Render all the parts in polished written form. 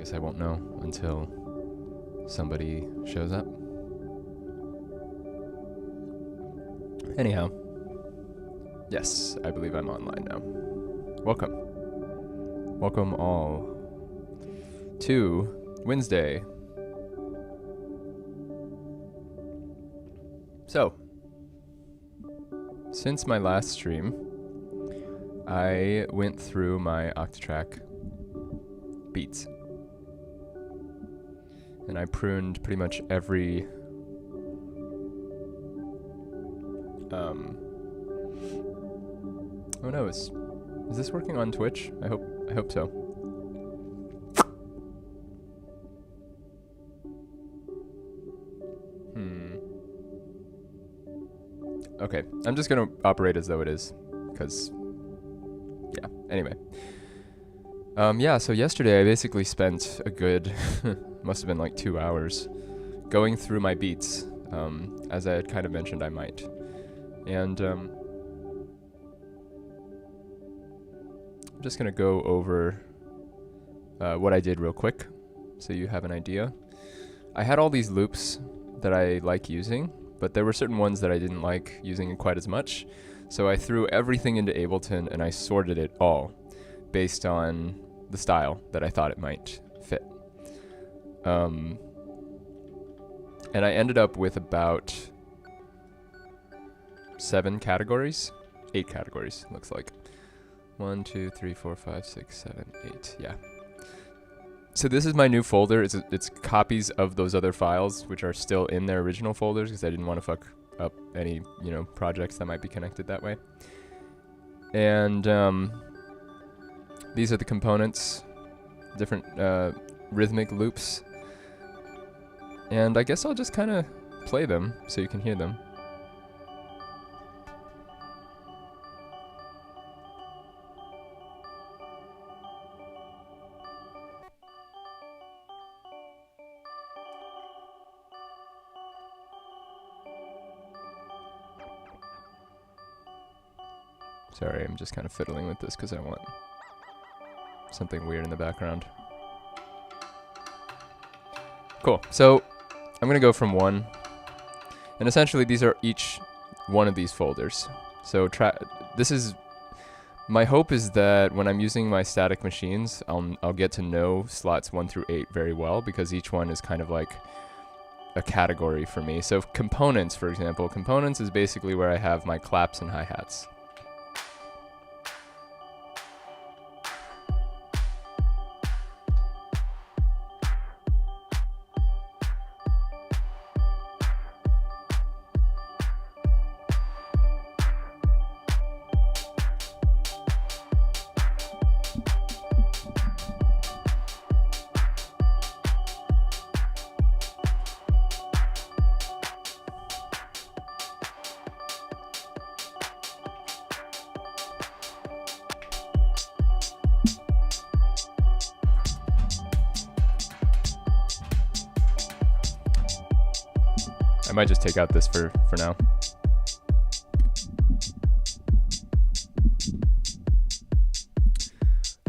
guess I won't know until somebody shows up. Anyhow, yes, I believe I'm online now. Welcome. Welcome all to Wednesday. So, since my last stream, I went through my Octatrack beats. And I pruned pretty much every oh no, is this working on Twitch? I hope so. Okay, I'm just gonna operate as though it is, because yeah, anyway. Yeah, so yesterday I basically spent a good must have been like 2 hours going through my beats, as I had kind of mentioned I might. And I'm just going to go over what I did real quick so you have an idea. I had all these loops that I like using, but there were certain ones that I didn't like using quite as much. So I threw everything into Ableton and I sorted it all based on the style that I thought it might fit. And I ended up with about 8 categories, looks like. 1, 2, 3, 4, 5, 6, 7, 8, yeah. So this is my new folder. It's copies of those other files, which are still in their original folders, because I didn't want to fuck up any, projects that might be connected that way. And these are the components, different rhythmic loops. And I guess I'll just kind of play them so you can hear them. Sorry, I'm just kind of fiddling with this because I want something weird in the background. Cool, so I'm gonna go from 1, and essentially these are each one of these folders. So this is, my hope is that when I'm using my static machines, I'll get to know slots 1 through 8 very well, because each one is kind of like a category for me. So components, for example, components is basically where I have my claps and hi-hats. I might just take out this for now.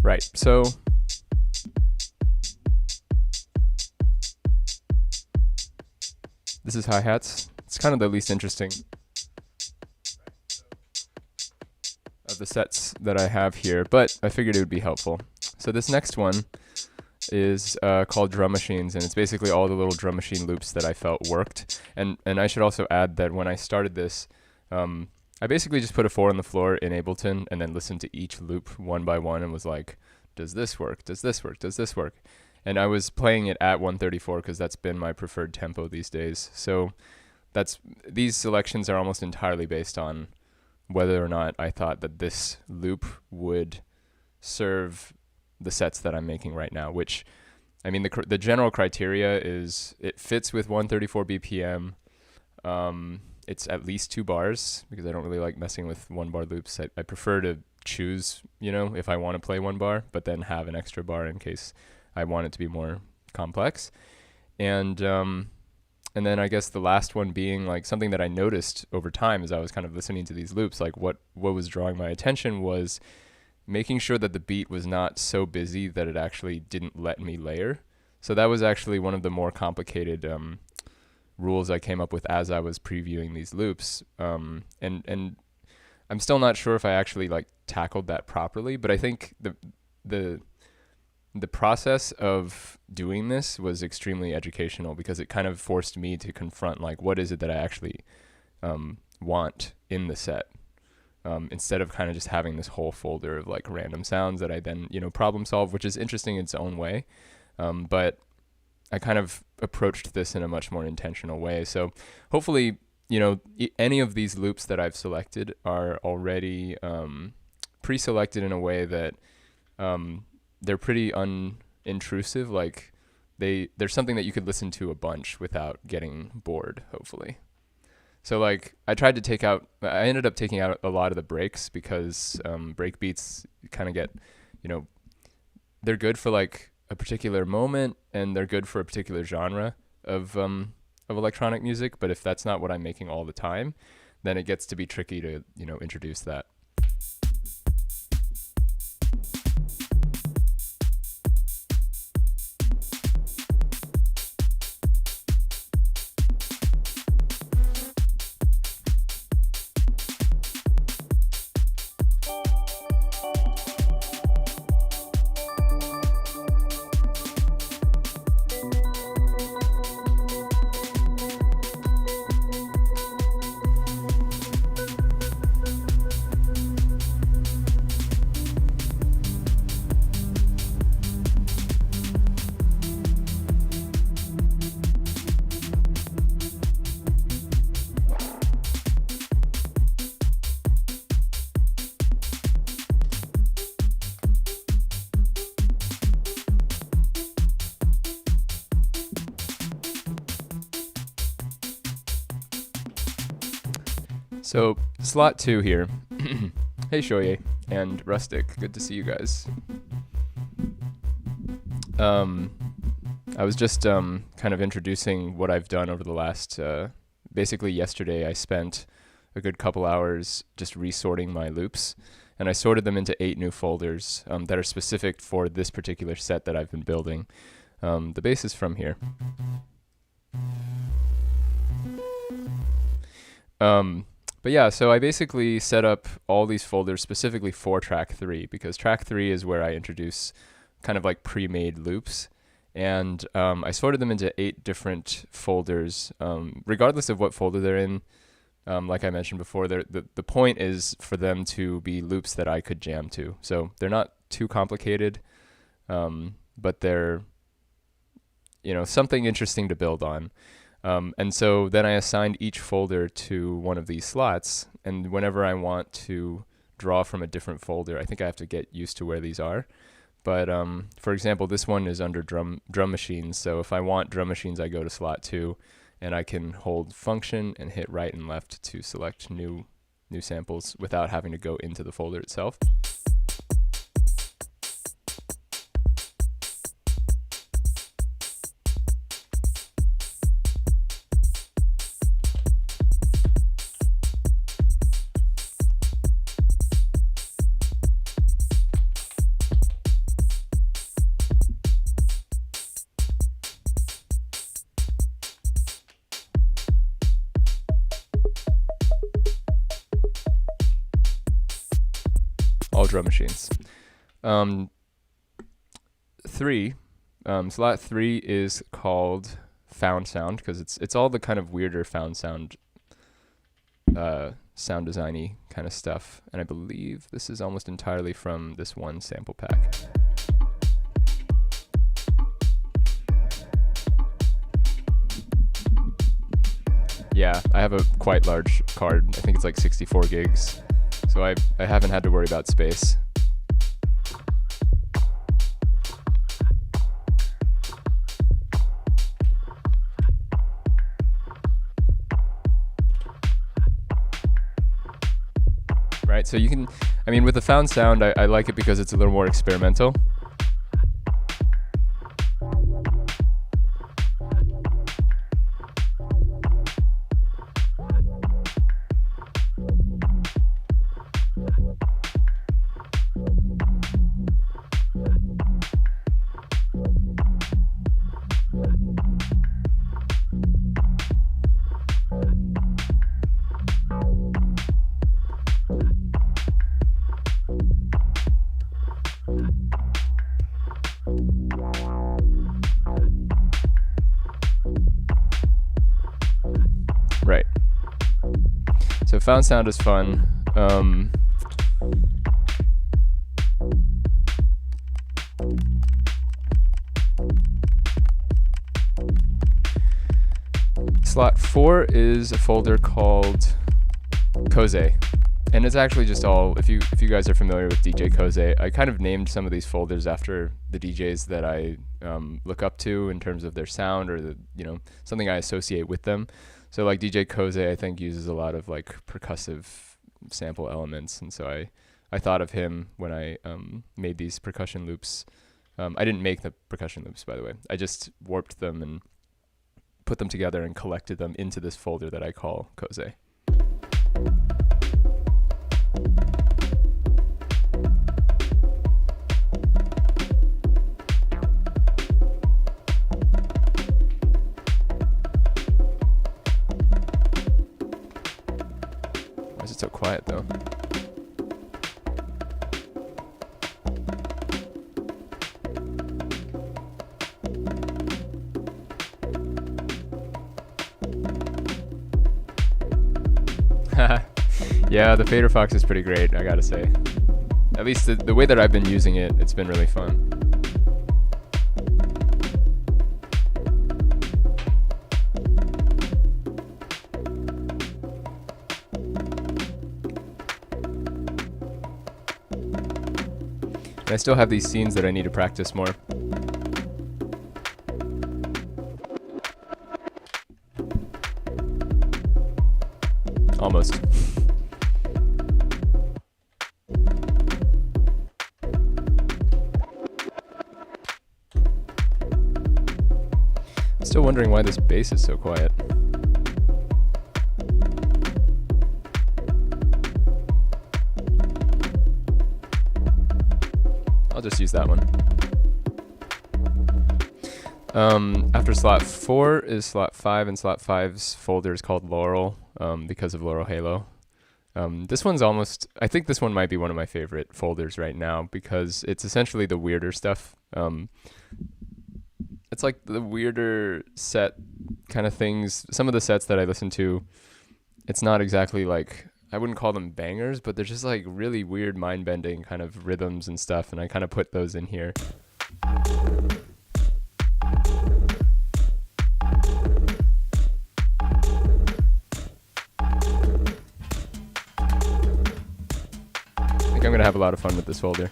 Right, so this is hi-hats. It's kind of the least interesting of the sets that I have here, but I figured it would be helpful. So this next one is called drum machines, and it's basically all the little drum machine loops that I felt worked. And I should also add that when I started this, I basically just put a 4 on the floor in Ableton and then listened to each loop one by one and was like, does this work? Does this work? Does this work? And I was playing it at 134 because that's been my preferred tempo these days. So these selections are almost entirely based on whether or not I thought that this loop would serve the sets that I'm making right now, which, I mean, the general criteria is it fits with 134 BPM. It's at least 2 bars, because I don't really like messing with 1 bar loops. I prefer to choose, if I want to play 1 bar, but then have an extra bar in case I want it to be more complex. And then I guess the last one being like something that I noticed over time as I was kind of listening to these loops, like what was drawing my attention was making sure that the beat was not so busy that it actually didn't let me layer. So that was actually one of the more complicated rules I came up with as I was previewing these loops. And I'm still not sure if I actually like tackled that properly, but I think the process of doing this was extremely educational because it kind of forced me to confront like what is it that I actually want in the set, instead of kind of just having this whole folder of like random sounds that I then problem solve, which is interesting in its own way, but I kind of approached this in a much more intentional way. So hopefully any of these loops that I've selected are already pre-selected in a way that they're pretty unintrusive. Like there's something that you could listen to a bunch without getting bored, hopefully. So like I ended up taking out a lot of the breaks because break beats kind of get, they're good for like a particular moment and they're good for a particular genre of electronic music. But if that's not what I'm making all the time, then it gets to be tricky to, introduce that. So slot 2 here. Hey Shoye and Rustic, good to see you guys. I was just kind of introducing what I've done over the last, basically yesterday I spent a good couple hours just resorting my loops, and I sorted them into 8 new folders that are specific for this particular set that I've been building. The bass is from here. But yeah, so I basically set up all these folders specifically for track 3 because track 3 is where I introduce kind of like pre-made loops. And I sorted them into 8 different folders, regardless of what folder they're in. Like I mentioned before, the point is for them to be loops that I could jam to. So they're not too complicated, but they're something interesting to build on. And so then I assigned each folder to one of these slots, and whenever I want to draw from a different folder, I think I have to get used to where these are. But for example, this one is under drum machines, so if I want drum machines, I go to slot 2, and I can hold function and hit right and left to select new samples without having to go into the folder itself. All drum machines. 3, slot 3 is called found sound because it's all the kind of weirder found sound, sound designy kind of stuff, and I believe this is almost entirely from this one sample pack. Yeah, I have a quite large card. I think it's like 64 gigs. So I haven't had to worry about space. Right, so you can, with the found sound, I like it because it's a little more experimental. Right. So found sound is fun. Slot 4 is a folder called Koze. And it's actually just all, if you guys are familiar with DJ Koze, I kind of named some of these folders after the DJs that I look up to in terms of their sound, or something I associate with them. So like DJ Koze, I think, uses a lot of like percussive sample elements, and so I thought of him when I made these percussion loops. I didn't make the percussion loops, by the way. I just warped them and put them together and collected them into this folder that I call Koze. Why is it so quiet though? Yeah, the Fader Fox is pretty great, I gotta say. At least the way that I've been using it, it's been really fun. And I still have these scenes that I need to practice more. Almost. Still wondering why this bass is so quiet. I'll just use that one. After slot 4 is slot 5, and slot 5's folder is called Laurel, because of Laurel Halo. This one's almost, I think this one might be one of my favorite folders right now, because it's essentially the weirder stuff. It's like the weirder set kind of things. Some of the sets that I listen to, it's not exactly like, I wouldn't call them bangers, but they're just like really weird mind-bending kind of rhythms and stuff, and I kind of put those in here. I think I'm gonna have a lot of fun with this folder.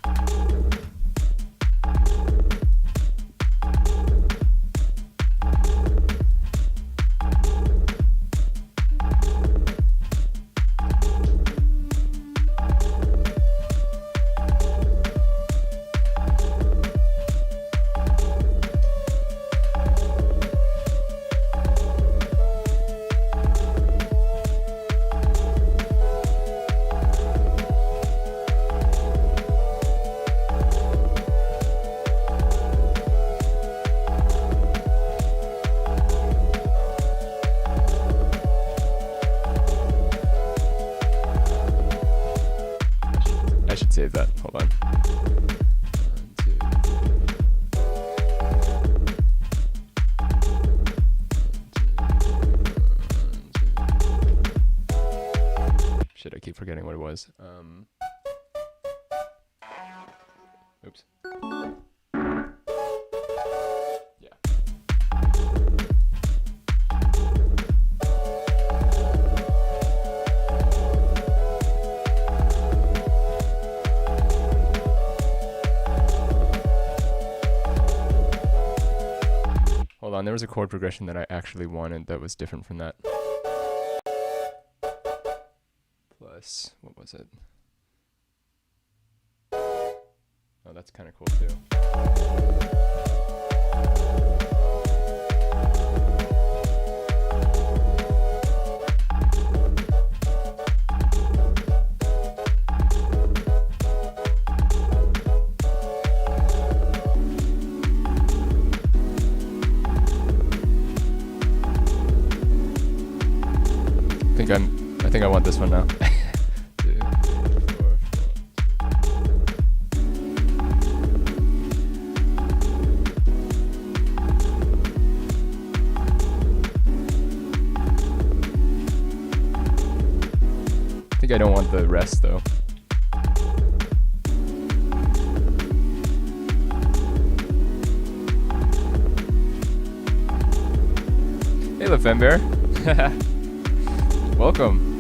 Save that. Hold on. 1, 2. Shit, I keep forgetting what it was. Oops. Yeah. Hold on, there was a chord progression that I actually wanted that was different from that. Plus, what was it? Oh, that's kind of cool too. I think I want this one now. 2, 3, 4, 4. think I don't want the rest though. Hey, LaFembear. Welcome.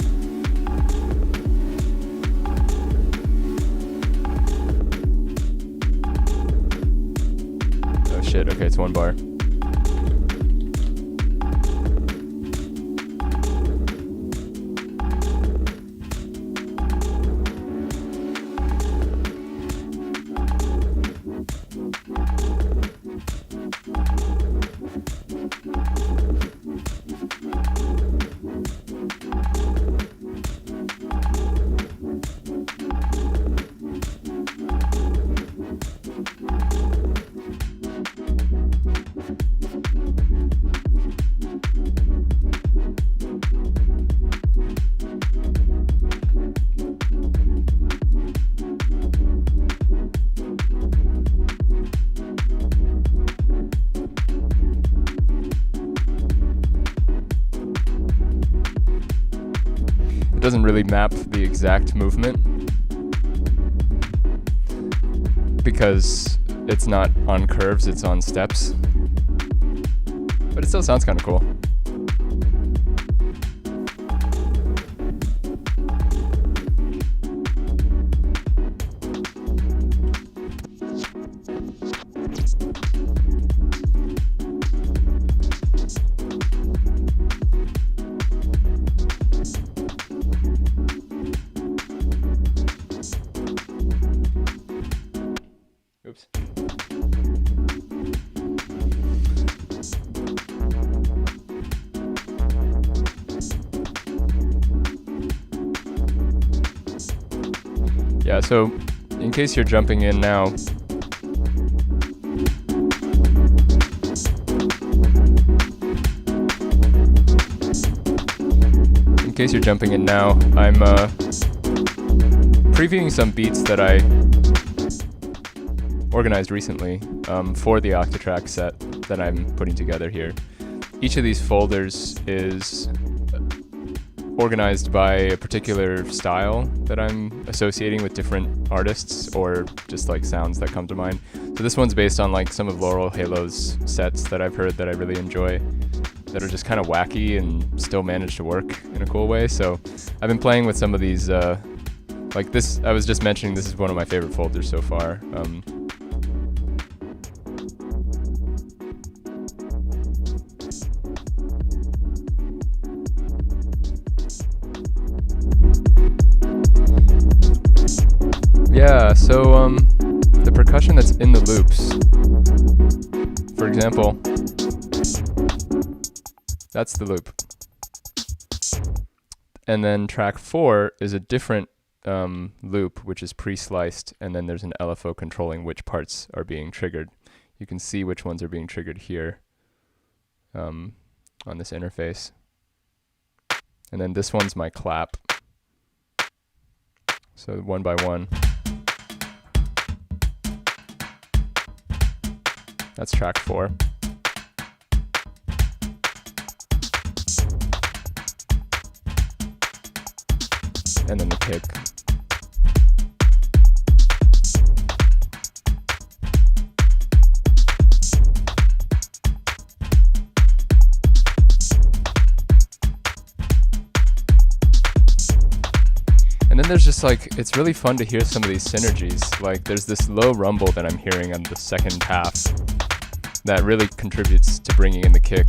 Oh shit, okay, it's one bar. Doesn't really map the exact movement because it's not on curves, it's on steps, but it still sounds kind of cool. Oops. Yeah, so in case you're jumping in now, I'm previewing some beats that I organized recently for the Octatrack set that I'm putting together here. Each of these folders is organized by a particular style that I'm associating with different artists or just like sounds that come to mind. So this one's based on like some of Laurel Halo's sets that I've heard that I really enjoy, that are just kind of wacky and still manage to work in a cool way. So I've been playing with some of these, like this, I was just mentioning this is one of my favorite folders so far. Yeah, so the percussion that's in the loops, for example, that's the loop. And then track 4 is a different loop, which is pre-sliced, and then there's an LFO controlling which parts are being triggered. You can see which ones are being triggered here on this interface. And then this one's my clap. So one by one. That's track 4. And then the kick. And then there's just like, it's really fun to hear some of these synergies. Like there's this low rumble that I'm hearing on the second half that really contributes to bringing in the kick.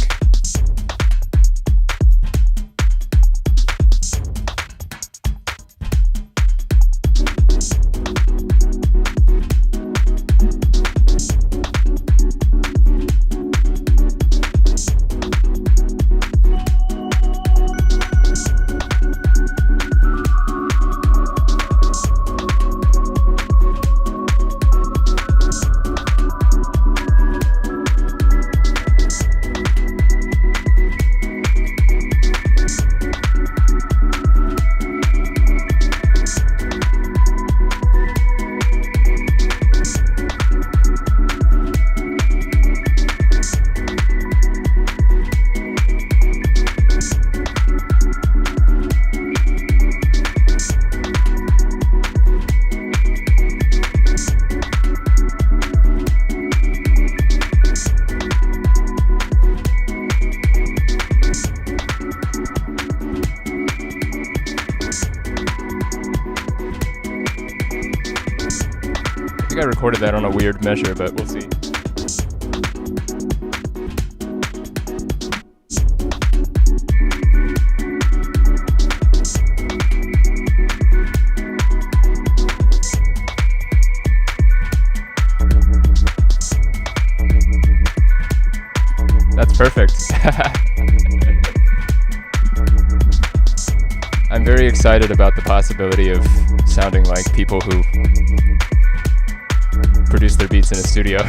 recorded that on a weird measure, but we'll see. That's perfect. I'm very excited about the possibility of sounding like people who produce their beats in a studio.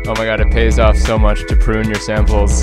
Oh my god, it pays off so much to prune your samples.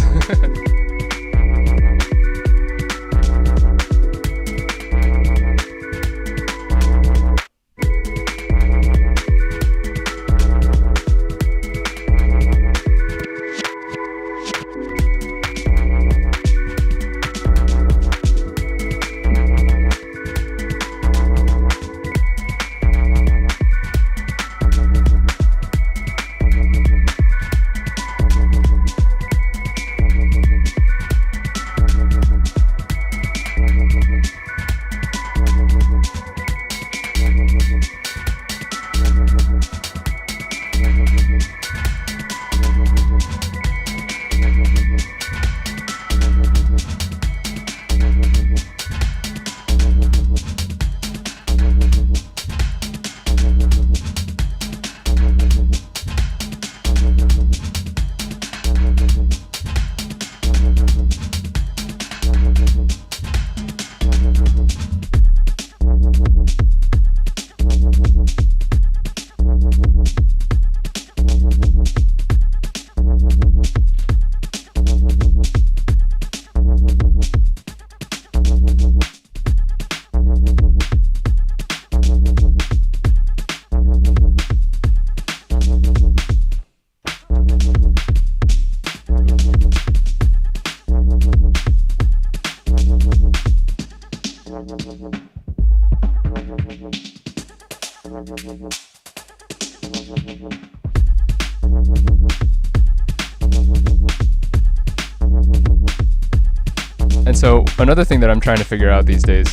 And so another thing that I'm trying to figure out these days,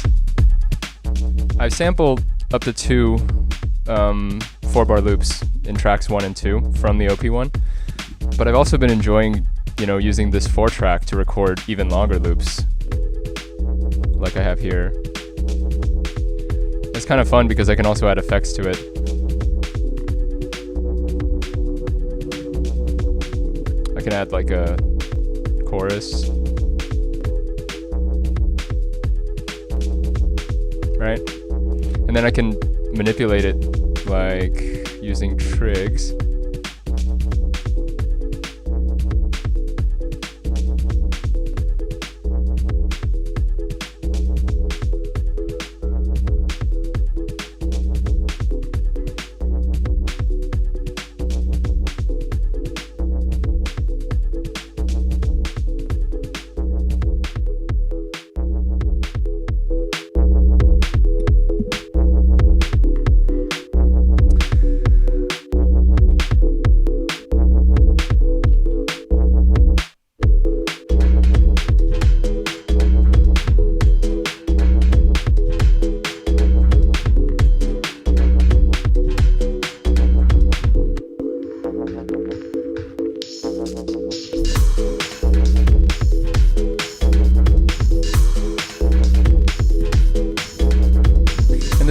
I've sampled up to 2 4-bar loops in tracks 1 and 2 from the OP one, but I've also been enjoying, using this 4-track to record even longer loops, like I have here. It's kind of fun because I can also add effects to it. I can add like a chorus. Right? And then I can manipulate it like using trigs.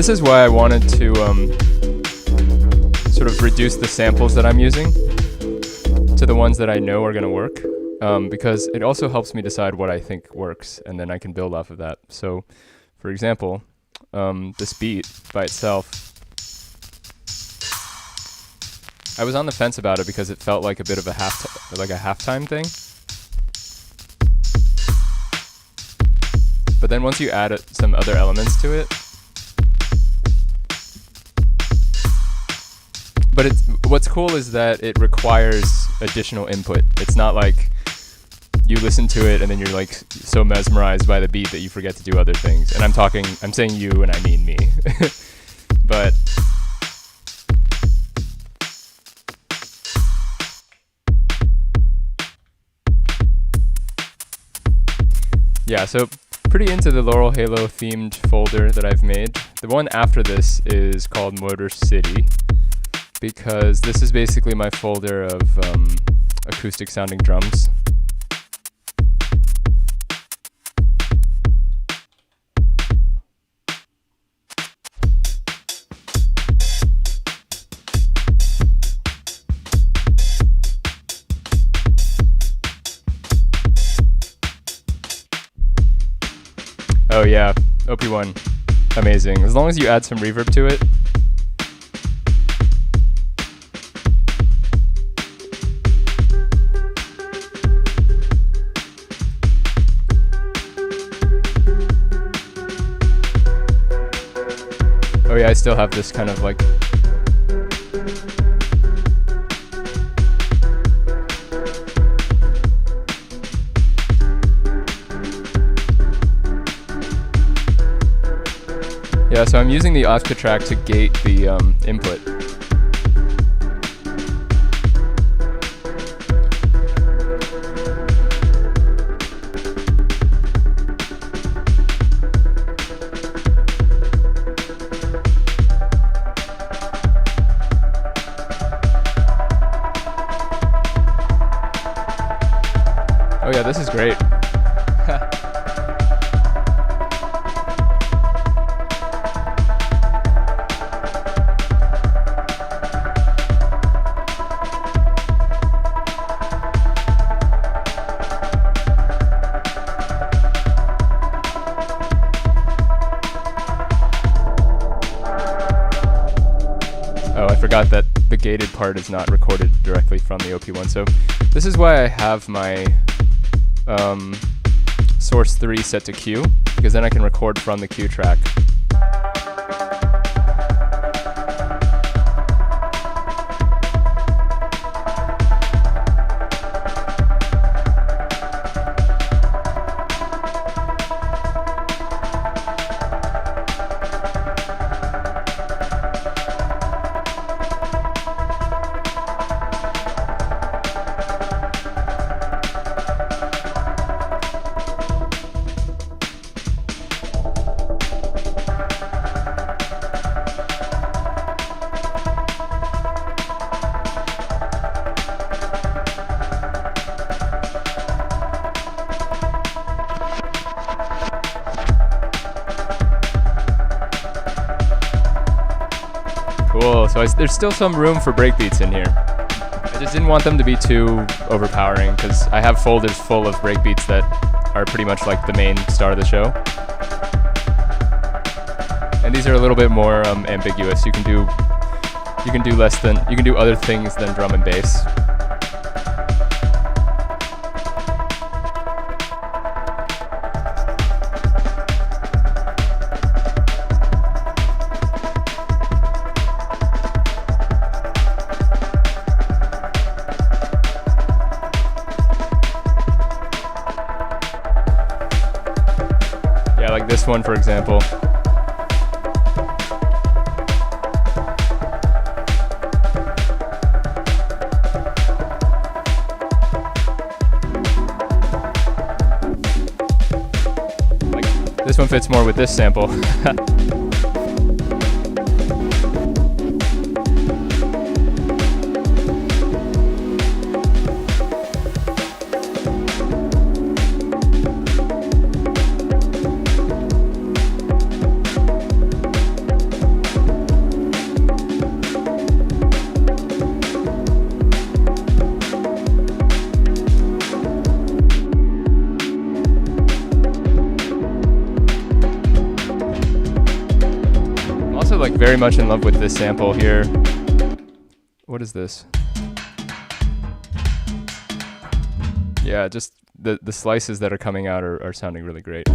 this is why I wanted to sort of reduce the samples that I'm using to the ones that I know are going to work, because it also helps me decide what I think works, and then I can build off of that. So, for example, this beat by itself, I was on the fence about it because it felt like a bit of a halftime thing. But then once you add some other elements to it, but what's cool is that it requires additional input. It's not like you listen to it and then you're like so mesmerized by the beat that you forget to do other things. And I'm saying you and I mean me. But yeah, so pretty into the Laurel Halo themed folder that I've made. The one after this is called Motor City, because this is basically my folder of acoustic sounding drums. Oh yeah, OP1, amazing. As long as you add some reverb to it. Oh yeah, I still have this kind of like yeah, so I'm using the Oscar track to gate the input. Oh yeah, this is great. Oh, I forgot that the gated part is not recorded directly from the OP1. So this is why I have my source 3 set to Q, because then I can record from the Q track. Cool, so there's still some room for breakbeats in here. I just didn't want them to be too overpowering, because I have folders full of breakbeats that are pretty much like the main star of the show. And these are a little bit more ambiguous. You can do other things than drum and bass. Like this one, for example. Like this one fits more with this sample. like very much in love with this sample here. What is this? Yeah, just the slices that are coming out are sounding really great.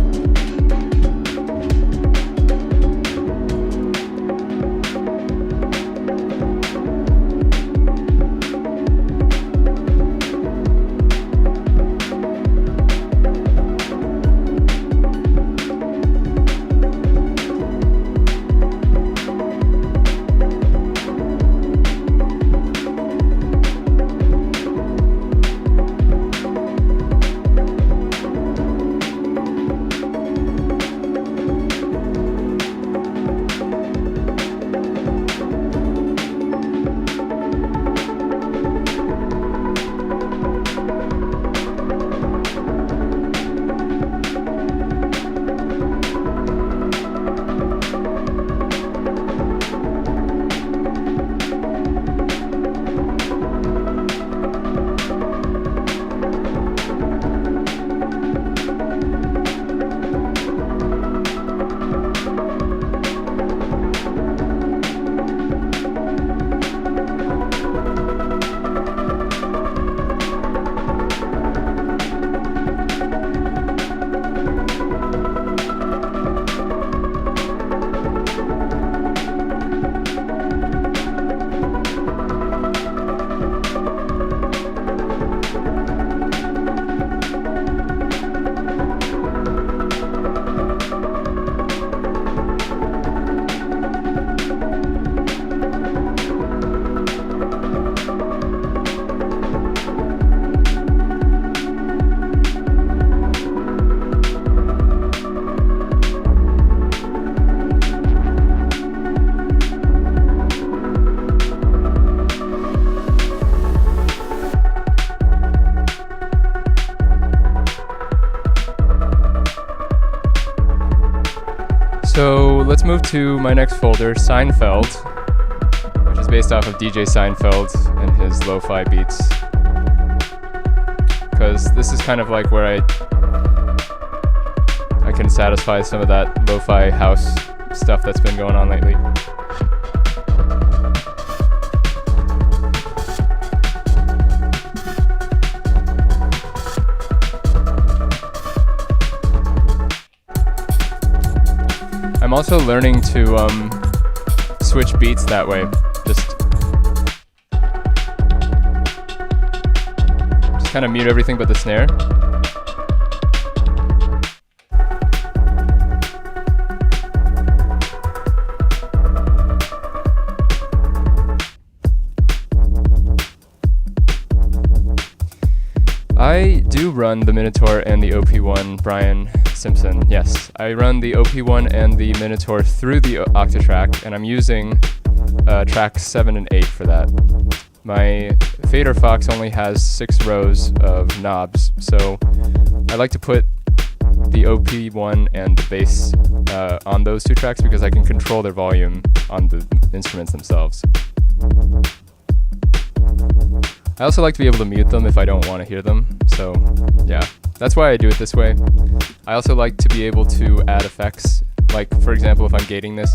So let's move to my next folder, Seinfeld, which is based off of DJ Seinfeld and his lo-fi beats. Because this is kind of like where I can satisfy some of that lo-fi house stuff that's been going on lately. I'm also learning to switch beats that way. Just kind of mute everything but the snare. I do run the Minotaur and the OP1, Brian Simpson. Yes, I run the OP1 and the Minotaur through the Octatrack, and I'm using tracks 7 and 8 for that. My Fader Fox only has 6 rows of knobs, so I like to put the OP1 and the bass on those 2 tracks because I can control their volume on the instruments themselves. I also like to be able to mute them if I don't want to hear them, so yeah, that's why I do it this way. I also like to be able to add effects, like for example if I'm gating this.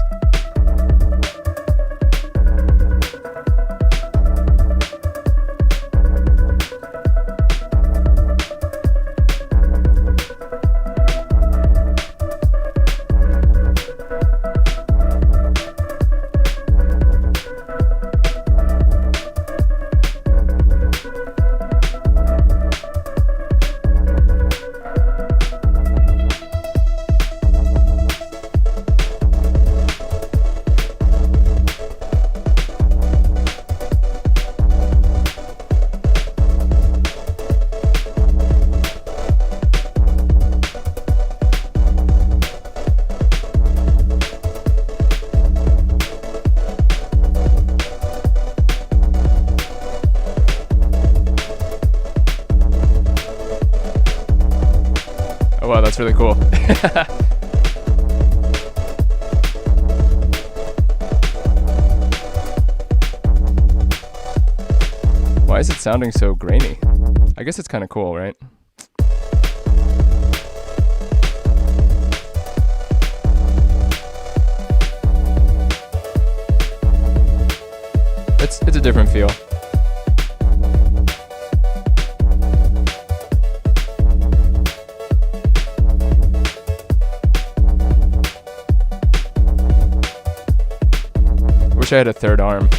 Oh wow, that's really cool. Why is it sounding so grainy? I guess it's kind of cool, right? it's a different feel. Wish I had a third arm.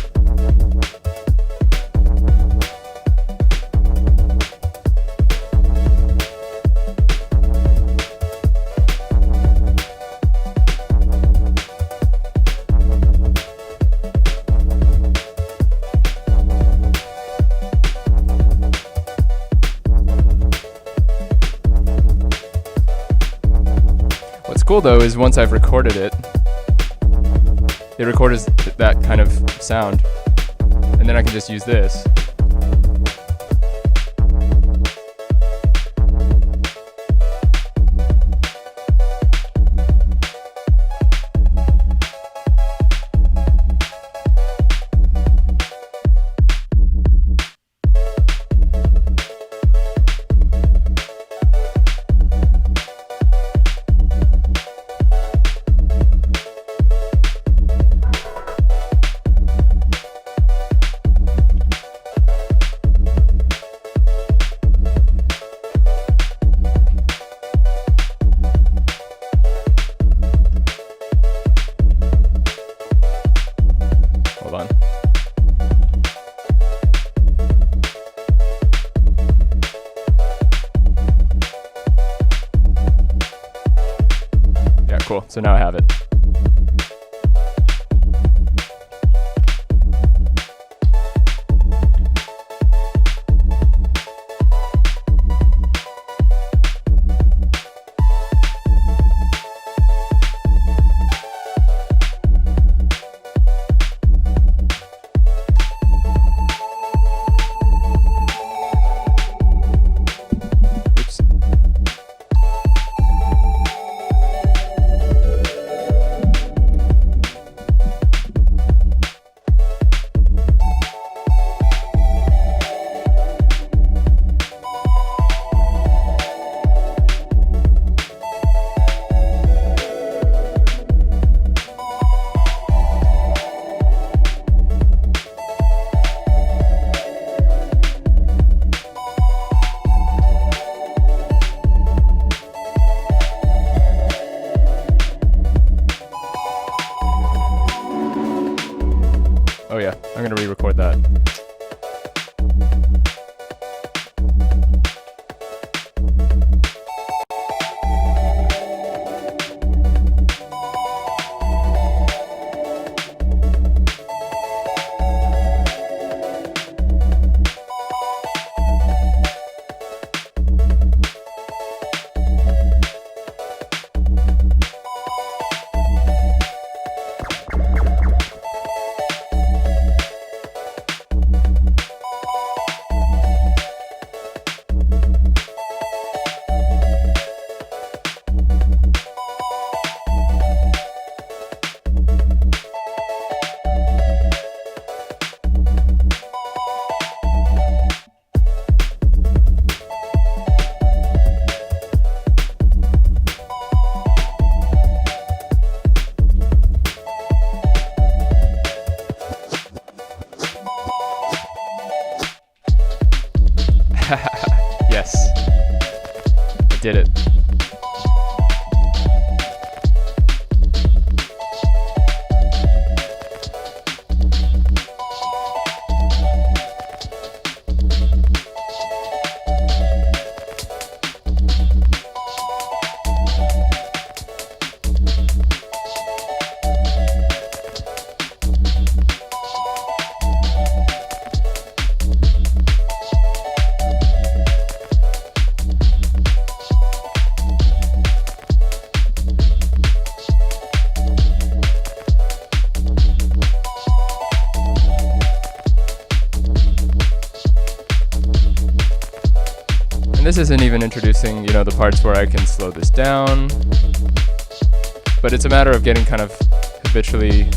What's cool though is once I've recorded it, it records that kind of sound, and then I can just use this. Hold on. Yeah, cool. So now I have it. Oh yeah, I'm gonna re-record that. Yes, I did it. This isn't even introducing, you know, the parts where I can slow this down, but it's a matter of getting kind of habitually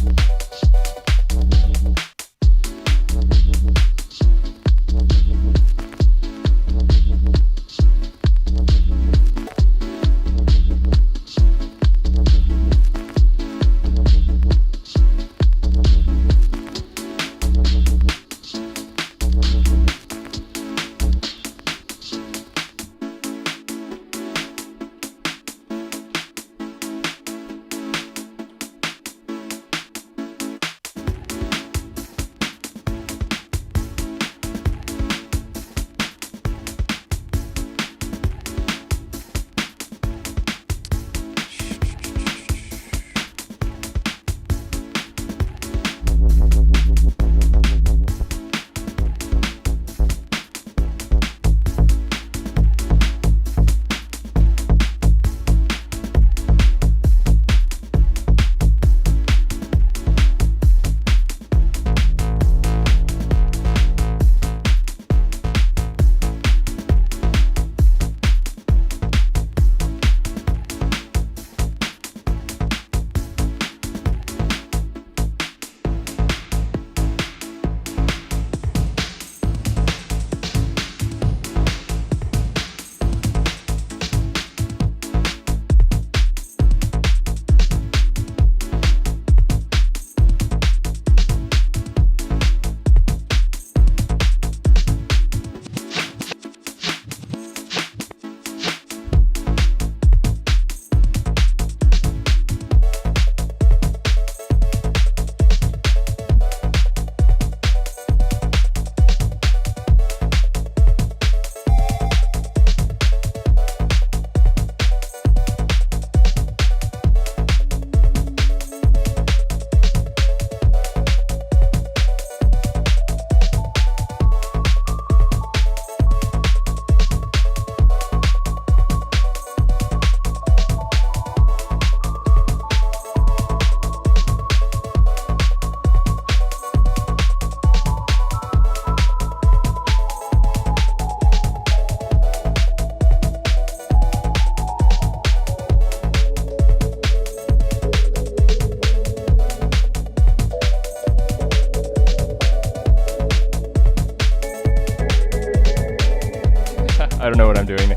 know what I'm doing.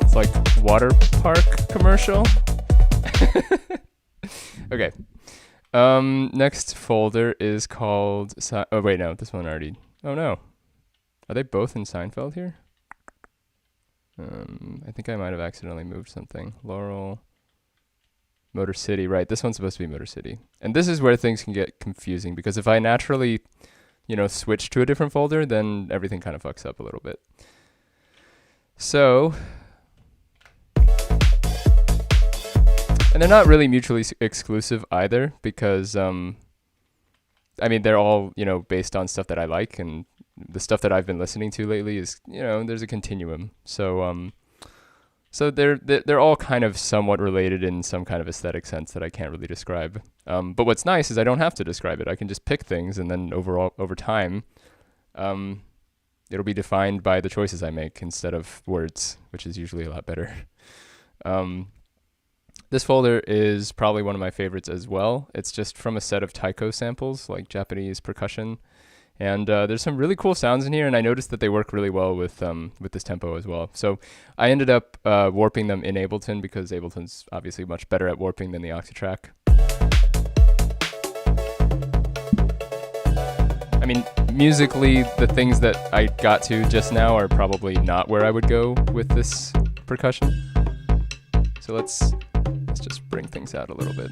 It's like water park commercial. Okay. Next folder is called. Oh wait, no, this one already. Oh no, are they both in Seinfeld here? I think I might have accidentally moved something. Laurel, Motor City. Right, this one's supposed to be Motor City, and this is where things can get confusing because if I naturally, switch to a different folder, then everything kind of fucks up a little bit. So. And they're not really mutually exclusive either because, they're all, based on stuff that I like, and the stuff that I've been listening to lately is, there's a continuum. So they're all kind of somewhat related in some kind of aesthetic sense that I can't really describe. But what's nice is I don't have to describe it. I can just pick things, and then over time, it'll be defined by the choices I make instead of words, which is usually a lot better. This folder is probably one of my favorites as well. It's just from a set of taiko samples, like Japanese percussion. And there's some really cool sounds in here, and I noticed that they work really well with this tempo as well. So I ended up warping them in Ableton because Ableton's obviously much better at warping than the Octatrack. I mean, musically, the things that I got to just now are probably not where I would go with this percussion. So let's just bring things out a little bit.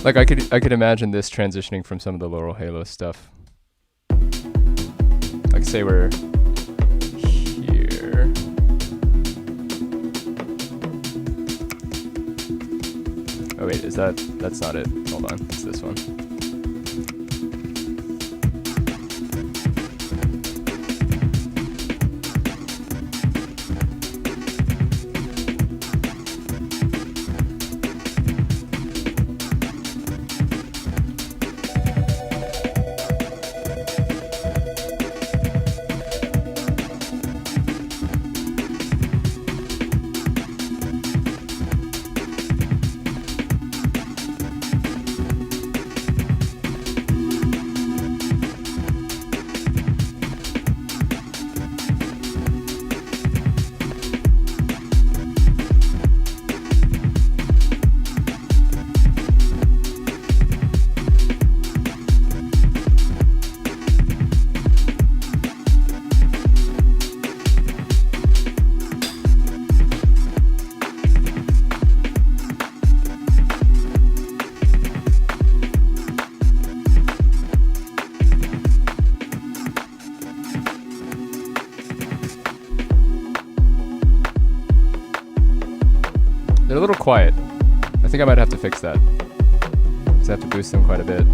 Like I could imagine this transitioning from some of the Laurel Halo stuff. Like say we're here. Oh wait, that's not it. Hold on, it's this one. They're a little quiet. I think I might have to fix that, because I have to boost them quite a bit.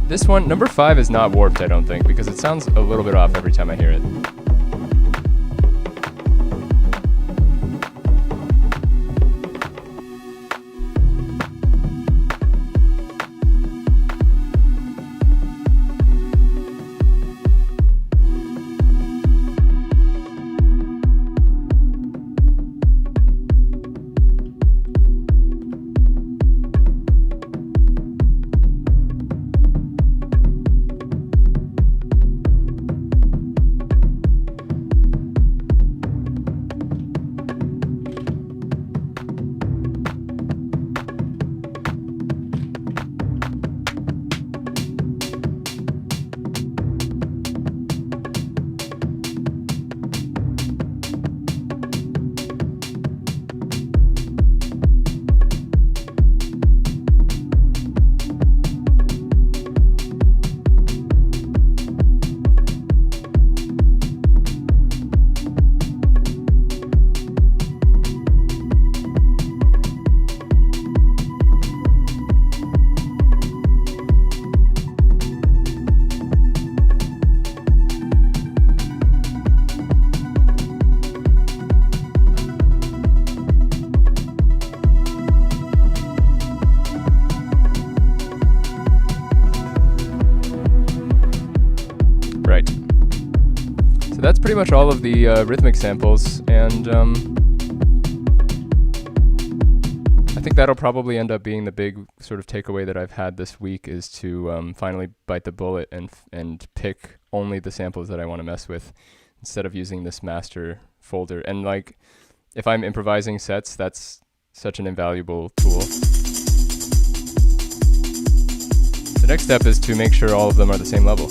This one, number 5, is not warped, I don't think, because it sounds a little bit off every time I hear it. So that's pretty much all of the rhythmic samples, and I think that'll probably end up being the big sort of takeaway that I've had this week, is to finally bite the bullet and pick only the samples that I want to mess with, instead of using this master folder. And like, if I'm improvising sets, that's such an invaluable tool. The next step is to make sure all of them are the same level.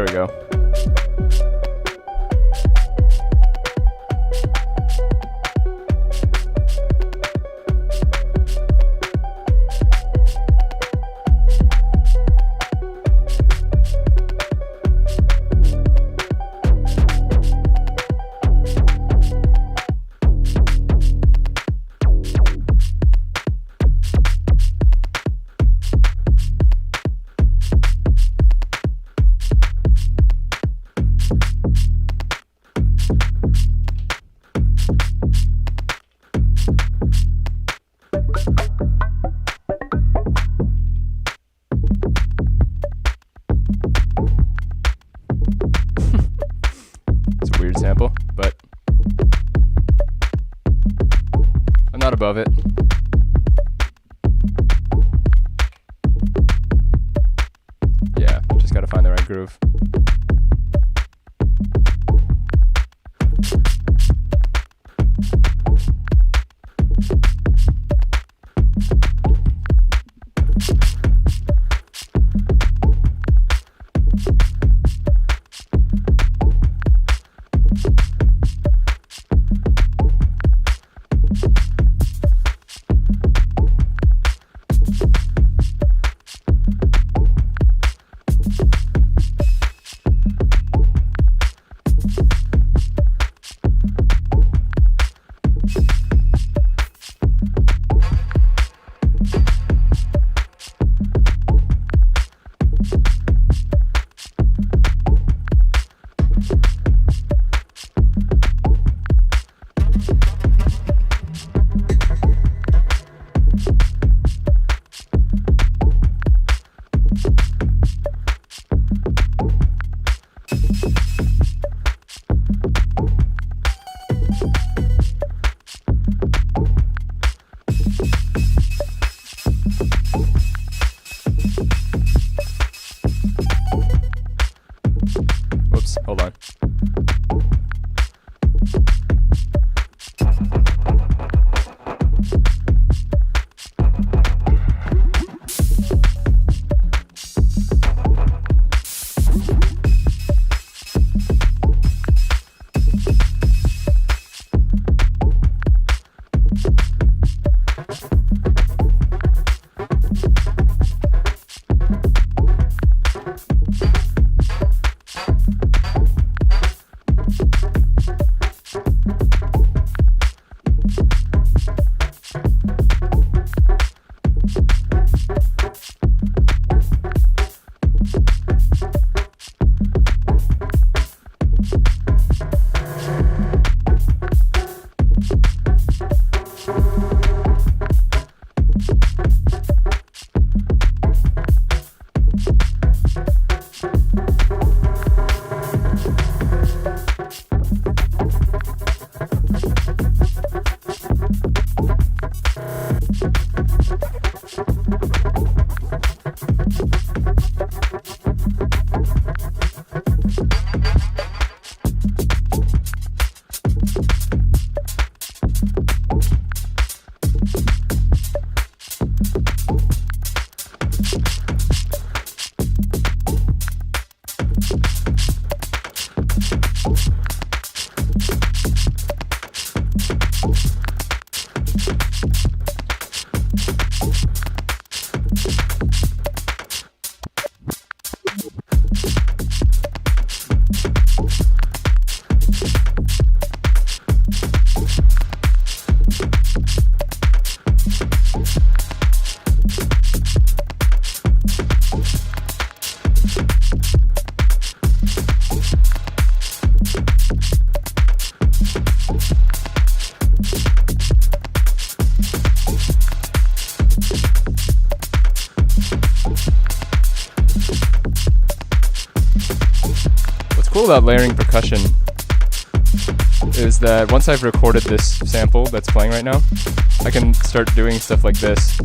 There we go. It's a weird sample, but I'm not above it. Yeah, just gotta find the right groove. Whoops, hold on. Cool about layering percussion is that once I've recorded this sample that's playing right now, I can start doing stuff like this.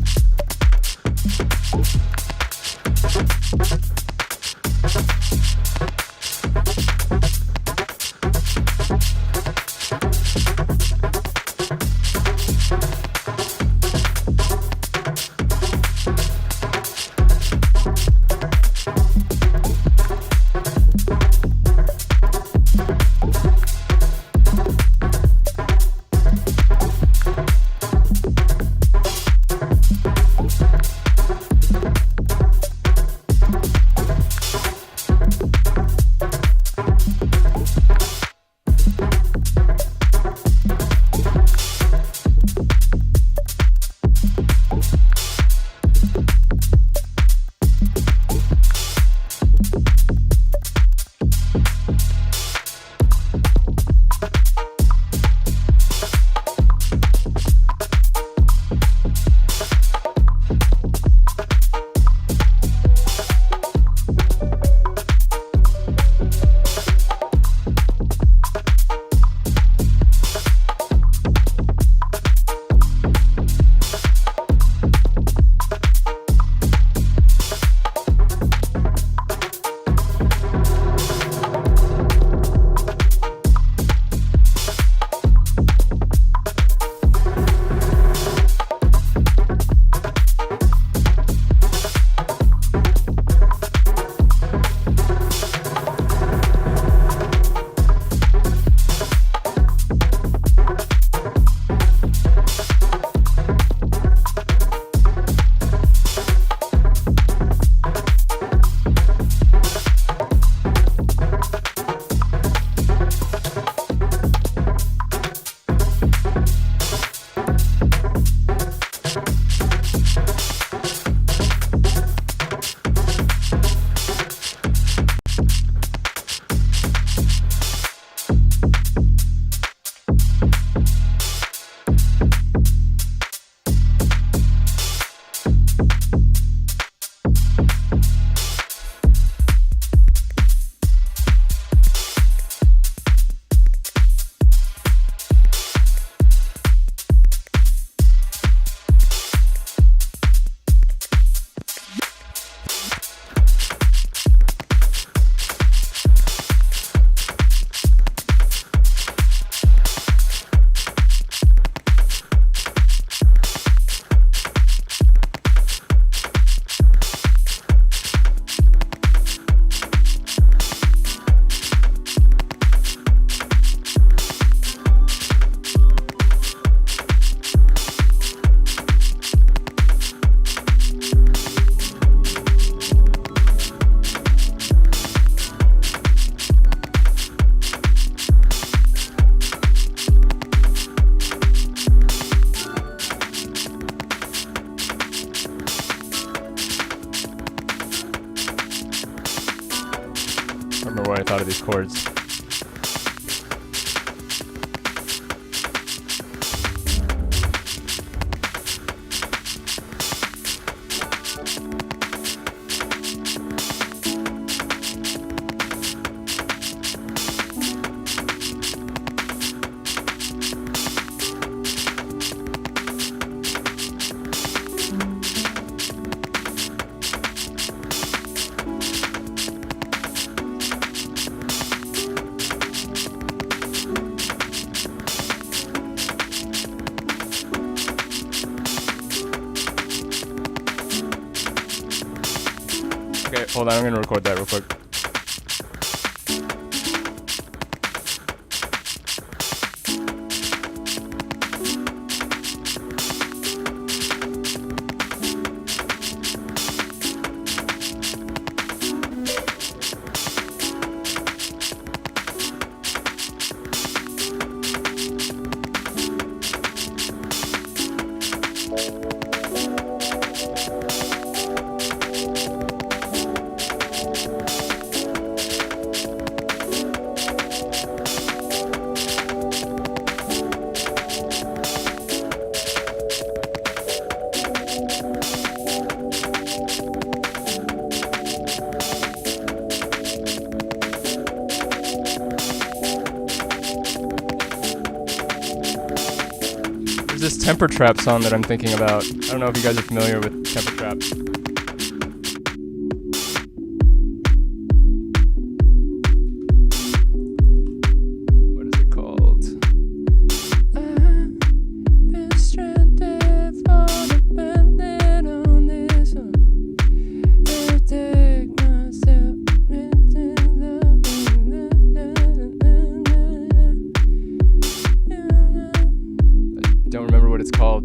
before I thought of these chords. Okay, hold on, I'm gonna record that real quick. There's this Temper Trap song that I'm thinking about. I don't know if you guys are familiar with Temper Trap. What is it called? I've been stranded for the bending on this one. I'll take myself into don't remember what it's called.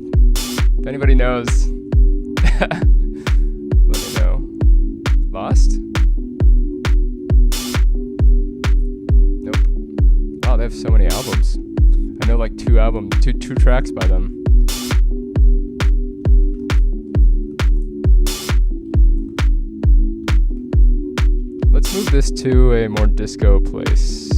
If anybody knows, let me know. Lost? Nope. Wow, they have so many albums. I know like two tracks by them. Let's move this to a more disco place.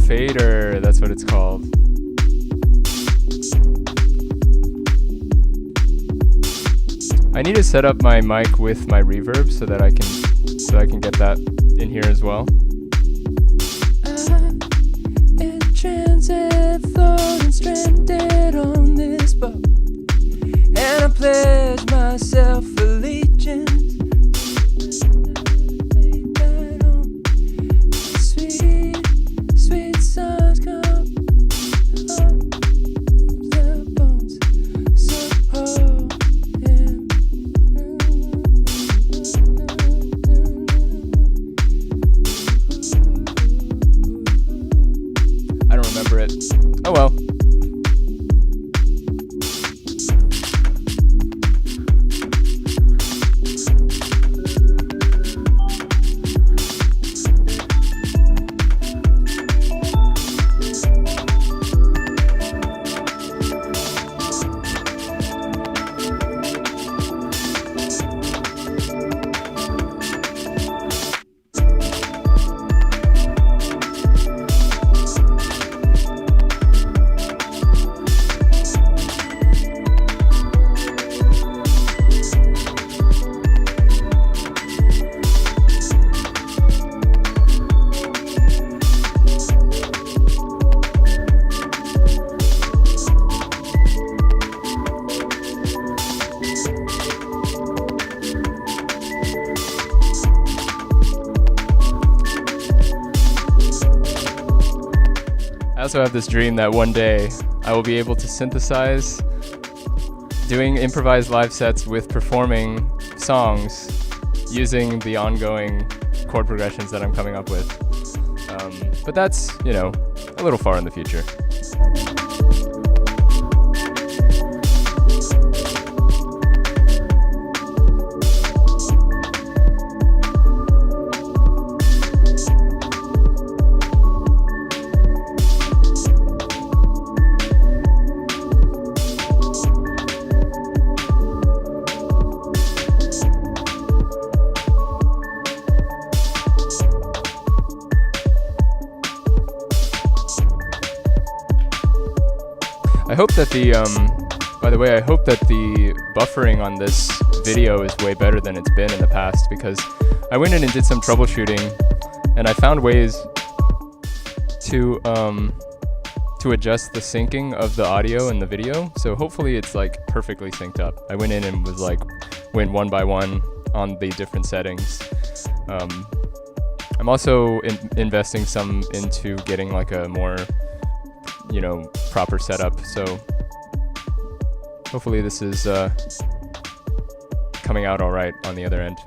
Fader, that's what it's called. I need to set up my mic with my reverb so that I can get that in here as well. In transit, floating stranded on this boat, and I pledge myself allegiance. Oh well. I also have this dream that one day I will be able to synthesize doing improvised live sets with performing songs using the ongoing chord progressions that I'm coming up with. But that's, you know, a little far in the future. I hope that by the way, I hope that the buffering on this video is way better than it's been in the past, because I went in and did some troubleshooting and I found ways to adjust the syncing of the audio and the video. So hopefully it's like perfectly synced up. I went in and went one by one on the different settings. I'm also investing some into getting like a more, you know, proper setup. So hopefully this is coming out all right on the other end.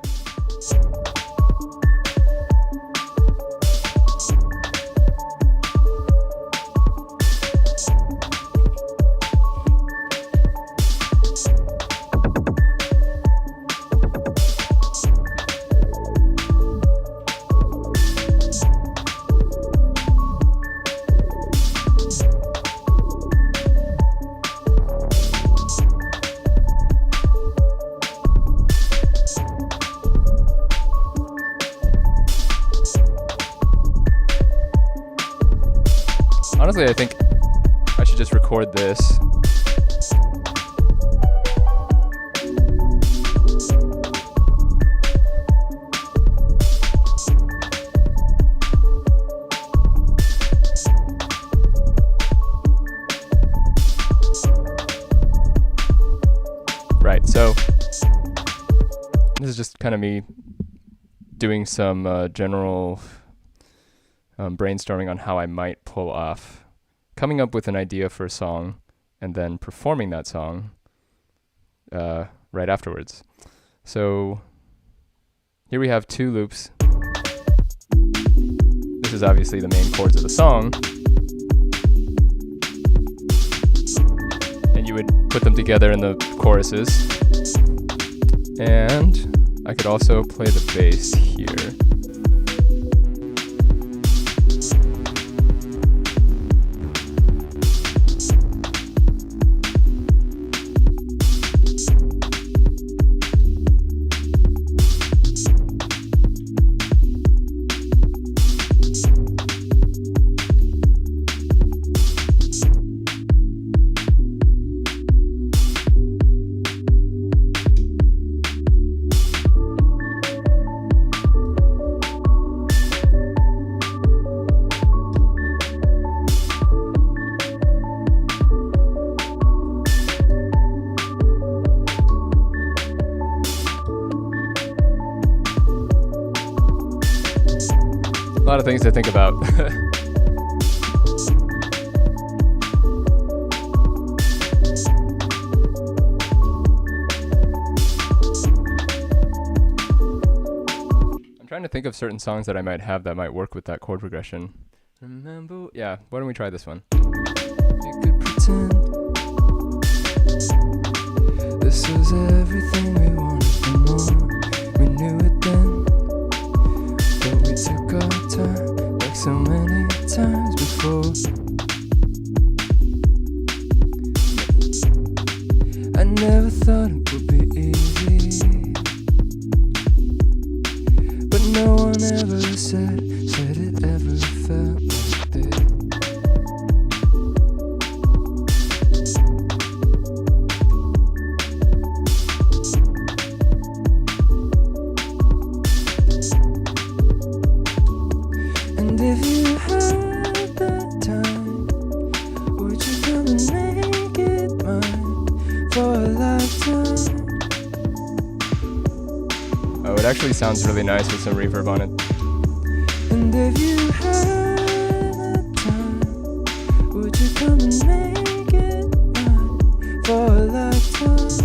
Honestly, I think I should just record this. Right, so this is just kind of me doing some general brainstorming on how I might pull off coming up with an idea for a song and then performing that song right afterwards. So here we have two loops. This is obviously the main chords of the song, and you would put them together in the choruses. And I could also play the bass here. A lot of things to think about. I'm trying to think of certain songs that I might have that might work with that chord progression. Remember? Yeah, why don't we try this one? You could pretend this was everything we wanted and more. We knew it then. We took our time like so many times before. I never thought it would be easy, but no one ever said it ever felt like this. And if you had the time, would you come and make it mine for a lifetime? Oh, it actually sounds really nice with some reverb on it. And if you had time, would you come and make it mine for a lifetime?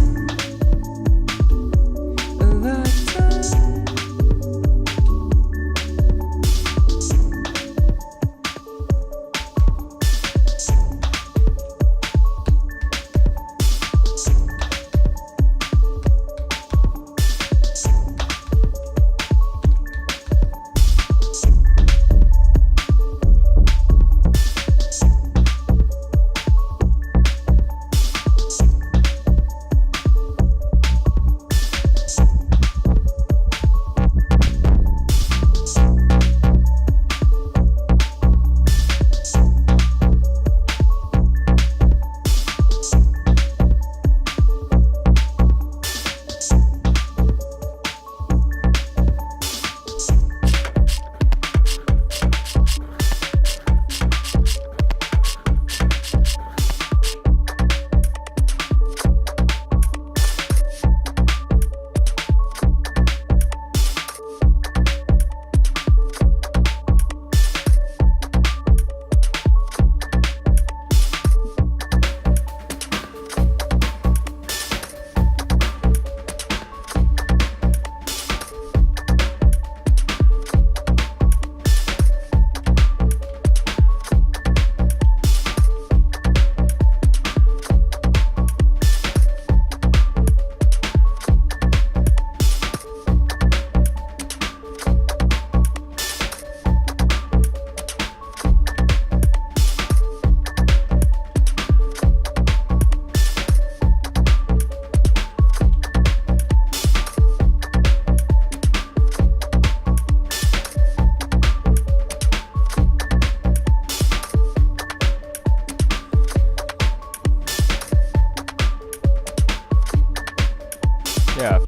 Yeah.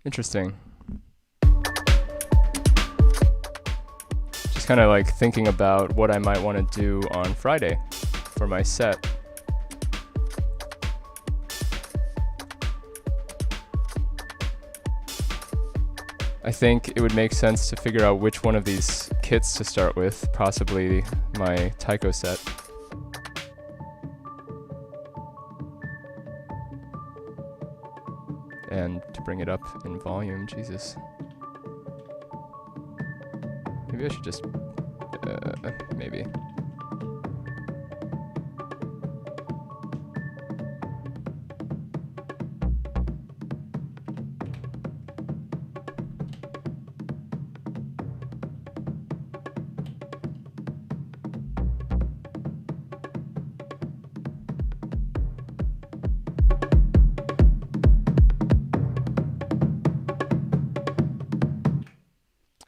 Interesting. Just kind of like thinking about what I might want to do on Friday for my set. I think it would make sense to figure out which one of these kits to start with, possibly my taiko set. And to bring it up in volume, Jesus. Maybe I should just, maybe.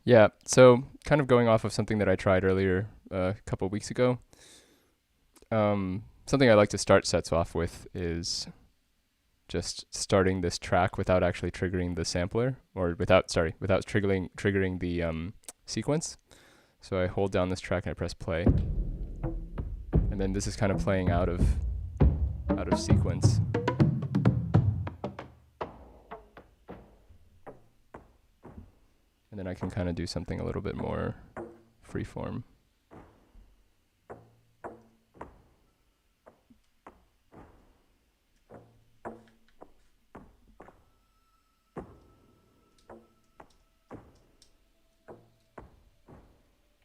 Yeah, so kind of going off of something that I tried earlier a couple weeks ago, something I like to start sets off with is just starting this track without actually triggering the sampler, or without triggering the sequence. So I hold down this track and I press play, and then this is kind of playing out of sequence. And then I can kind of do something a little bit more freeform.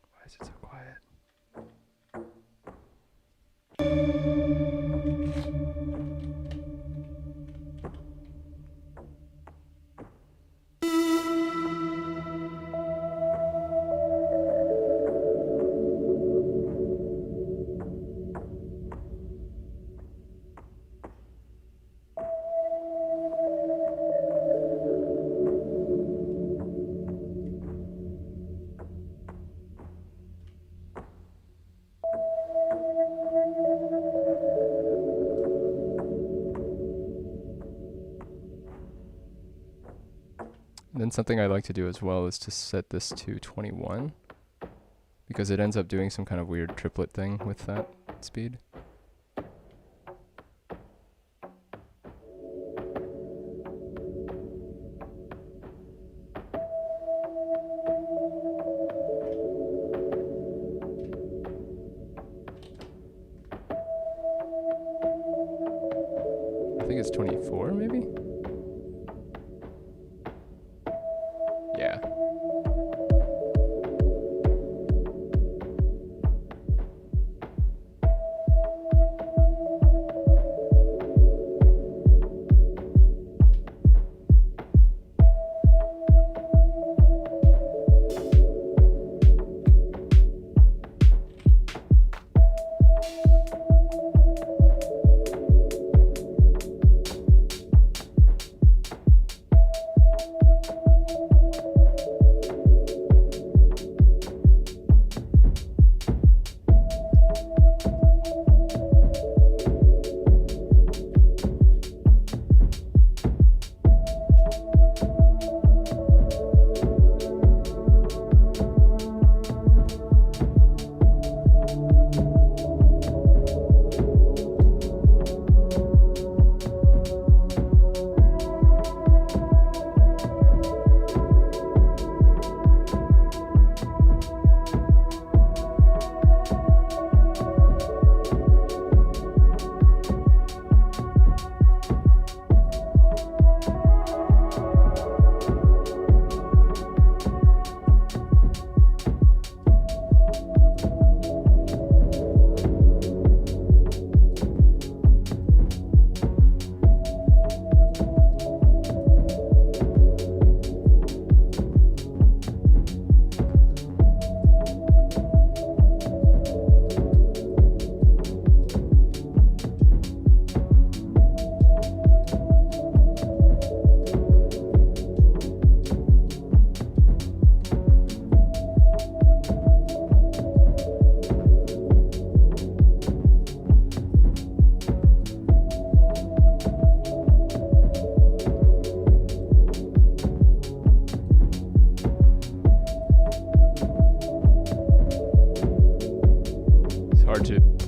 Why is it so quiet? And then something I like to do as well is to set this to 21, because it ends up doing some kind of weird triplet thing with that speed. I think it's 24 maybe? Yeah.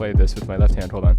play this with my left hand. Hold on.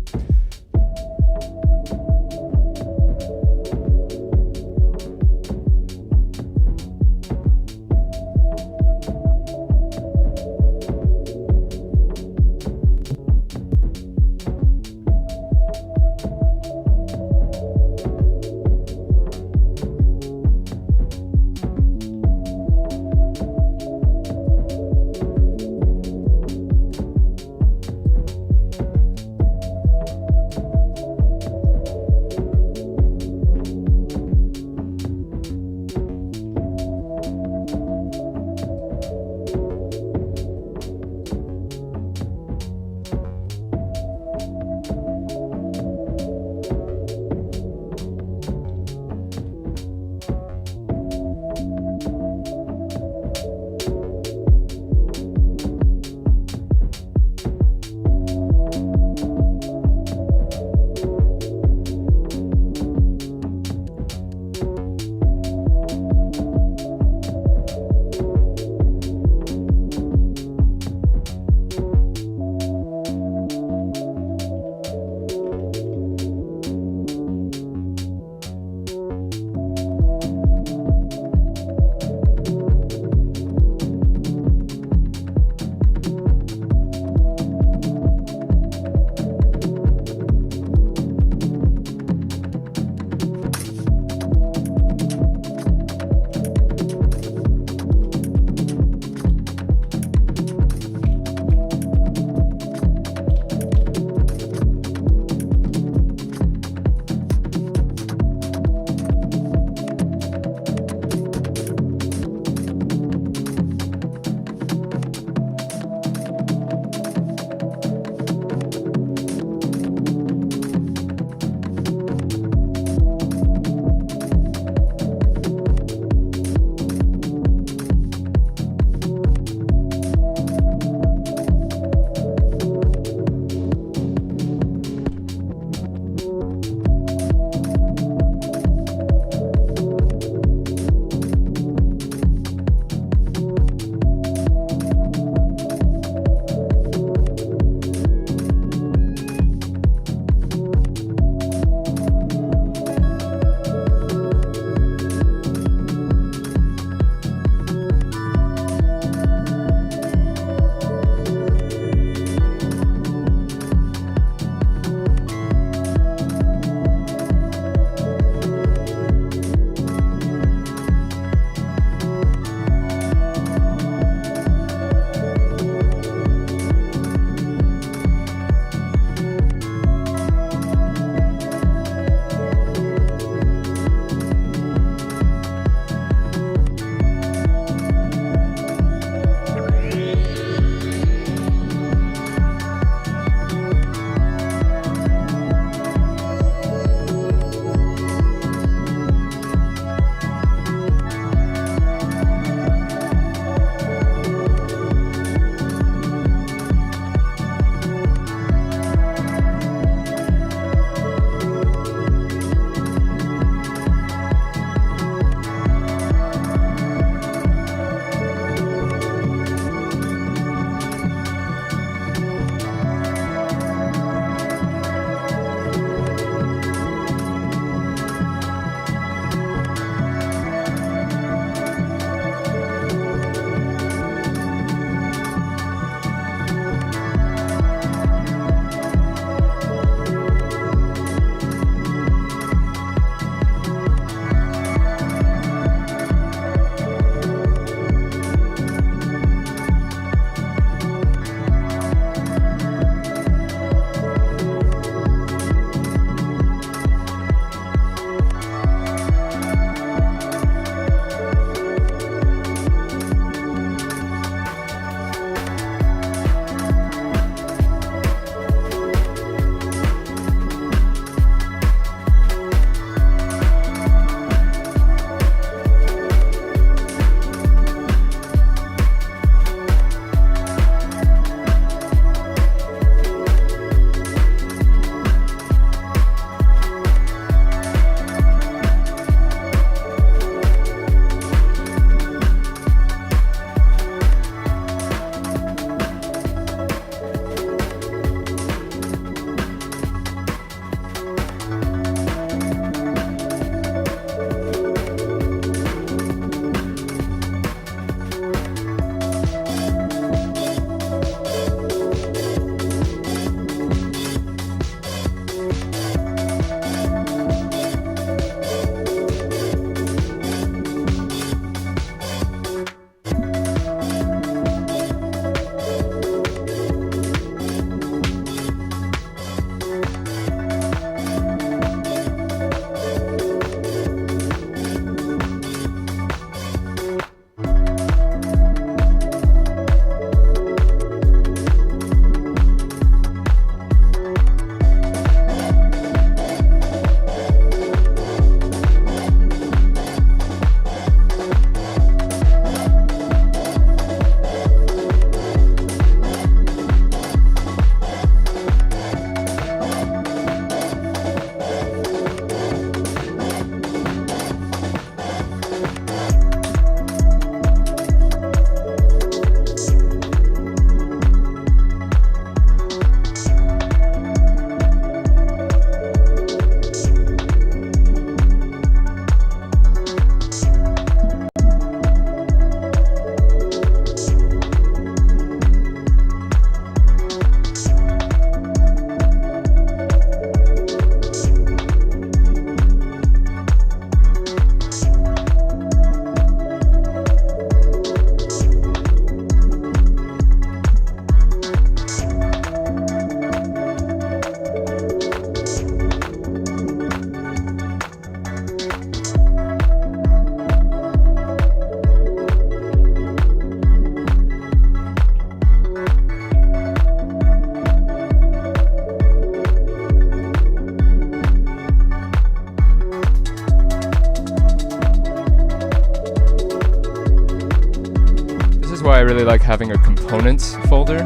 why I really like having a components folder,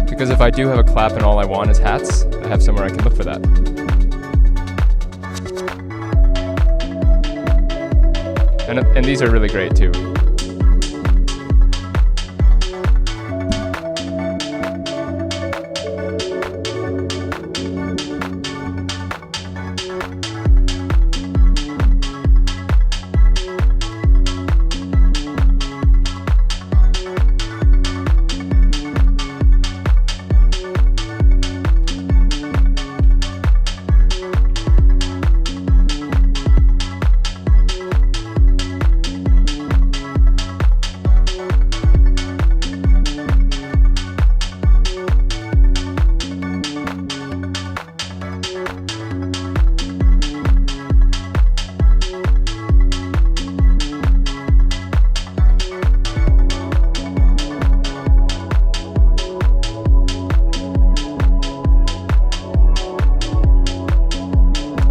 because if I do have a clap and all I want is hats, I have somewhere I can look for that. And these are really great too.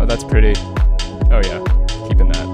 That's pretty. Oh yeah, keeping that.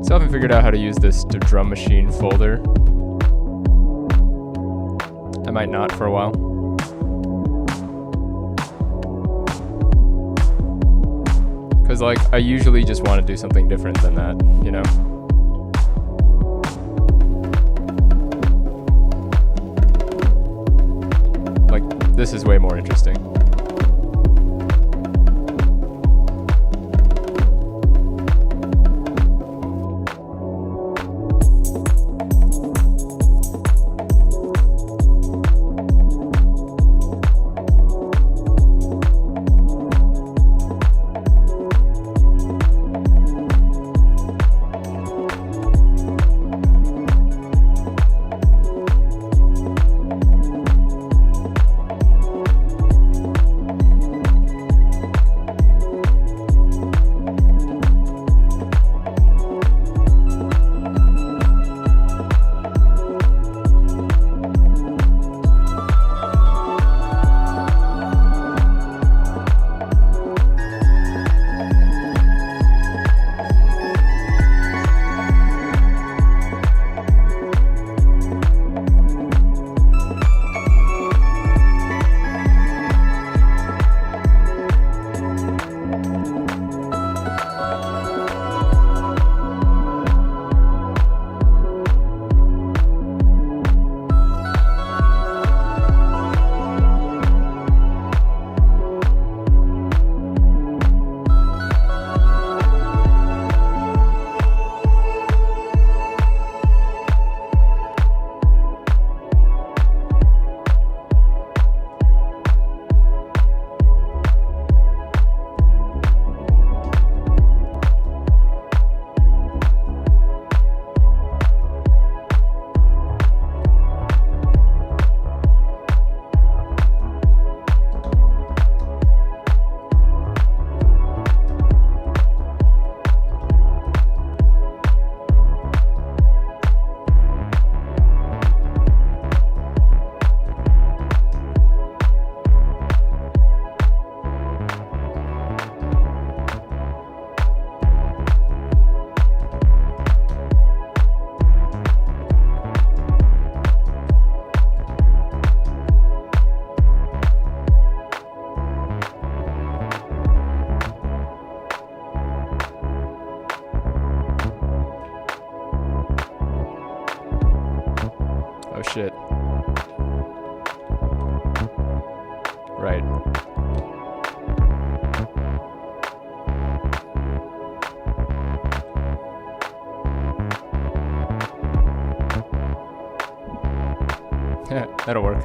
Still haven't figured out how to use this drum machine folder. I might not for a while. Because like, I usually just want to do something different than that, you know? Like, this is way more interesting. shit. Right. Yeah, that'll work.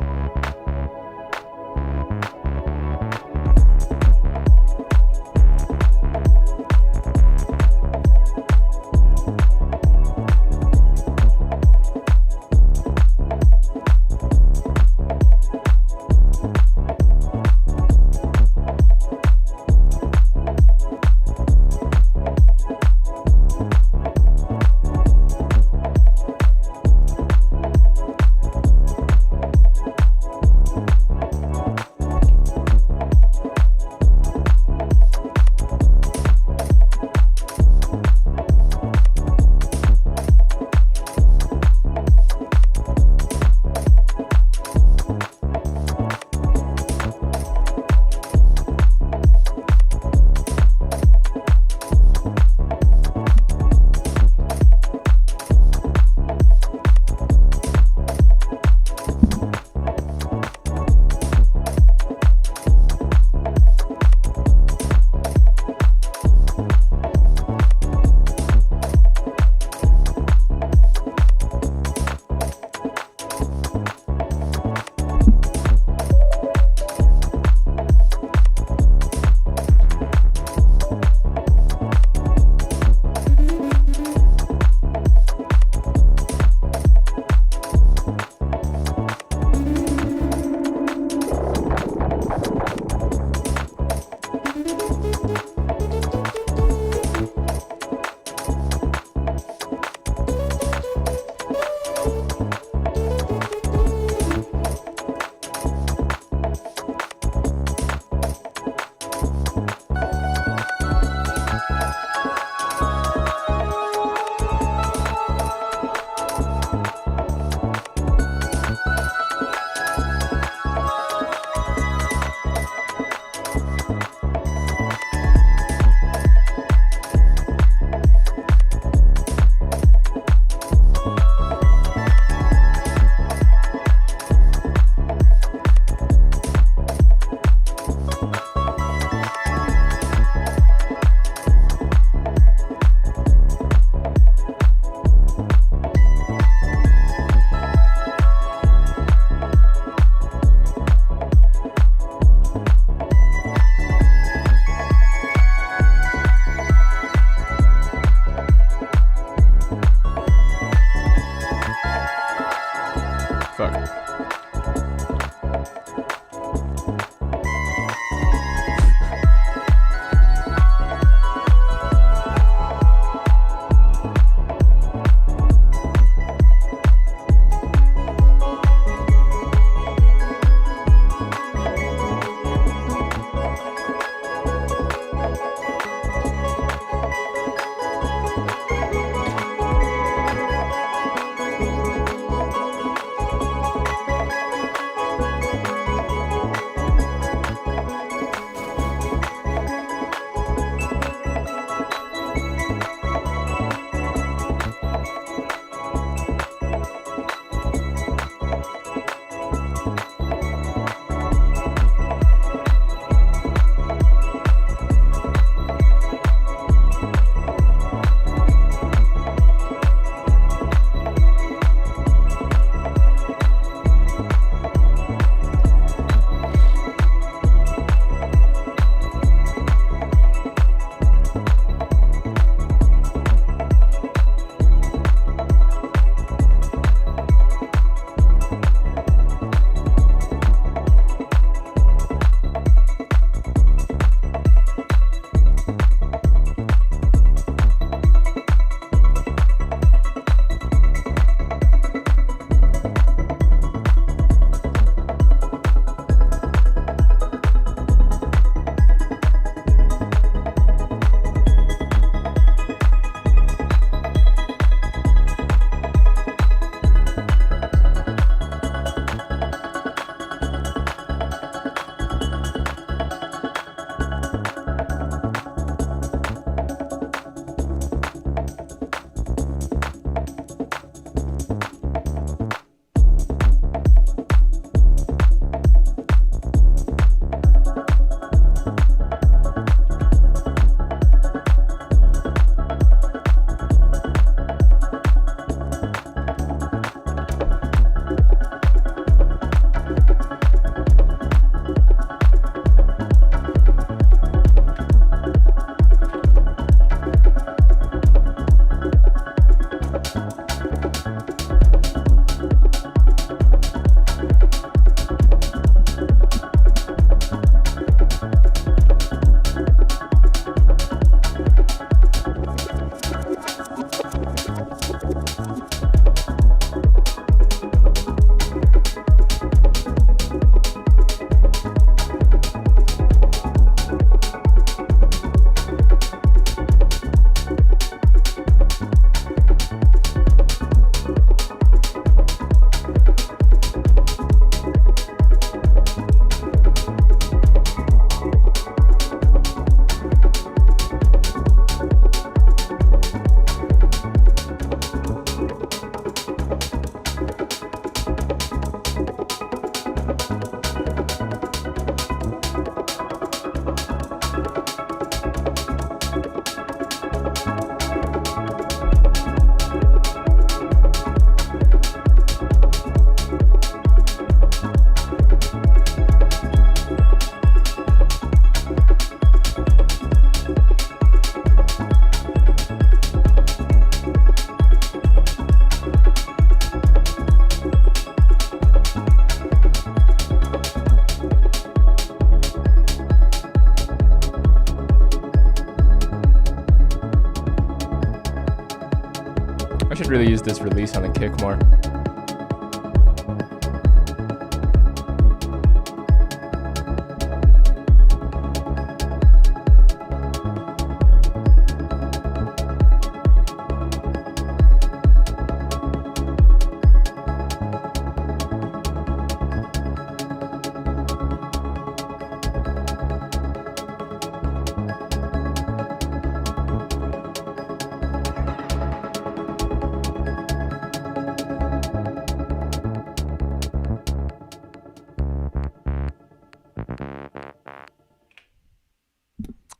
really use this release on the kick more.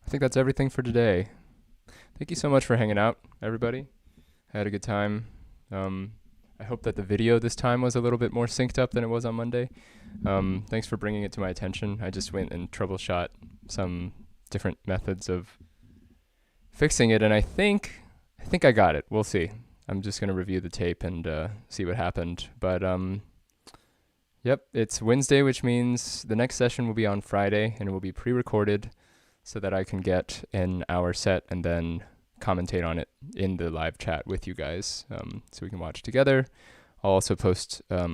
I think that's everything for today. Thank you so much for hanging out, everybody. I had a good time. I hope that the video this time was a little bit more synced up than it was on Monday. Thanks for bringing it to my attention. I just went and troubleshot some different methods of fixing it, and I think I got it. We'll see. I'm just gonna review the tape and see what happened. But yep, it's Wednesday, which means the next session will be on Friday, and it will be pre-recorded so that I can get an hour set and then commentate on it in the live chat with you guys, so we can watch together. I'll also post a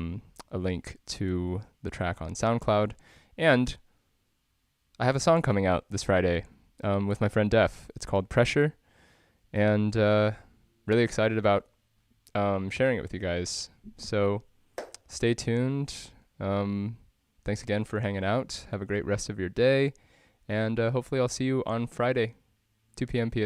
link to the track on SoundCloud, and I have a song coming out this Friday with my friend Def. It's called Pressure, and really excited about sharing it with you guys. So stay tuned. Thanks again for hanging out. Have a great rest of your day, and hopefully I'll see you on Friday, 2 p.m. PST.